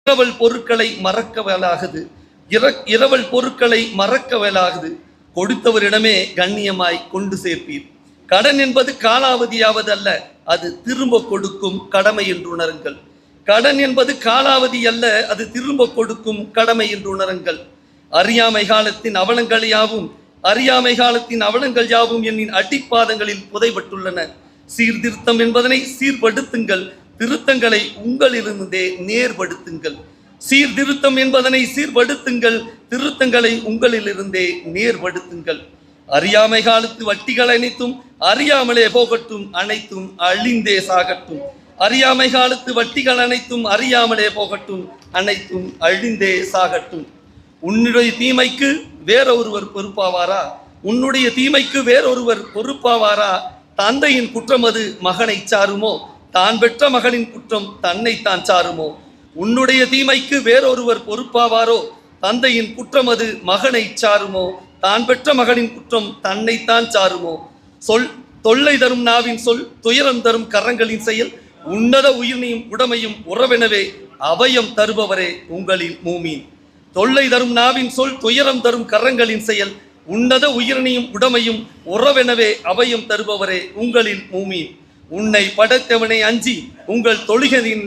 இரவல் பொருட்களை மறக்கவலாகுது. இரவல் பொருட்களை மறக்கவலாகுது. கொடுத்தவரிடமே கண்ணியமாய் கொண்டு சேர்ப்பீர். கடன் என்பது காலாவதியாவது அல்ல, அது திரும்ப கொடுக்கும் கடமை என்று உணருங்கள். கடன் என்பது காலாவதி அல்ல, அது திரும்ப கொடுக்கும் கடமை என்று உணருங்கள். அறியாமை காலத்தின் அவலங்கள் யாவும் என்னின் அடிப்பாதங்களில் புதைபட்டுள்ளன. சீர்திருத்தம் என்பதனை சீர்படுத்துங்கள், திருத்தங்களை உங்களிலிருந்தே நேர்படுத்துங்கள். சீர்திருத்தம் என்பதனை சீர்படுத்துங்கள், திருத்தங்களை உங்களிலிருந்தே நேர்படுத்துங்கள். அறியாமை காலத்து வட்டிகள் அனைத்தும் அறியாமலே போகட்டும், அனைத்தும் அழிந்தே சாகட்டும். அறியாமை காலத்து வட்டிகள் அனைத்தும் அறியாமலே போகட்டும், அனைத்தும் அழிந்தே சாகட்டும். உன்னுடைய தீமைக்கு வேறொருவர் பொறுப்பாவாரா? உன்னுடைய தீமைக்கு வேறொருவர் பொறுப்பாவாரா? தந்தையின் குற்றம் அது மகனை சாருமோ? தான் பெற்ற மகனின் குற்றம் தன்னைத்தான் சாருமோ? உன்னுடைய தீமைக்கு வேறொருவர் பொறுப்பாவாரோ? தந்தையின் குற்றம் அது மகனை சாருமோ? தான் பெற்ற மகனின் குற்றம் தன்னைத்தான் சாருமோ? தொல்லை தரும் நாவின் சொல், துயரம் தரும் கரங்களின் செயல், உன்னத உயிர்னையும் உடமையும் உறவெனவே அபயம் தருபவரே உங்களின் மூமீன். தொல்லை தரும் நாவின் சொல், துயரம் தரும் கரங்களின் செயல், உன்னத உயிரினையும் உடமையும் உறவெனவே அபயம் தருபவரே உங்களின் மூமீன். உன்னை படைத்தவனை அஞ்சி உங்கள் தொழுகையின்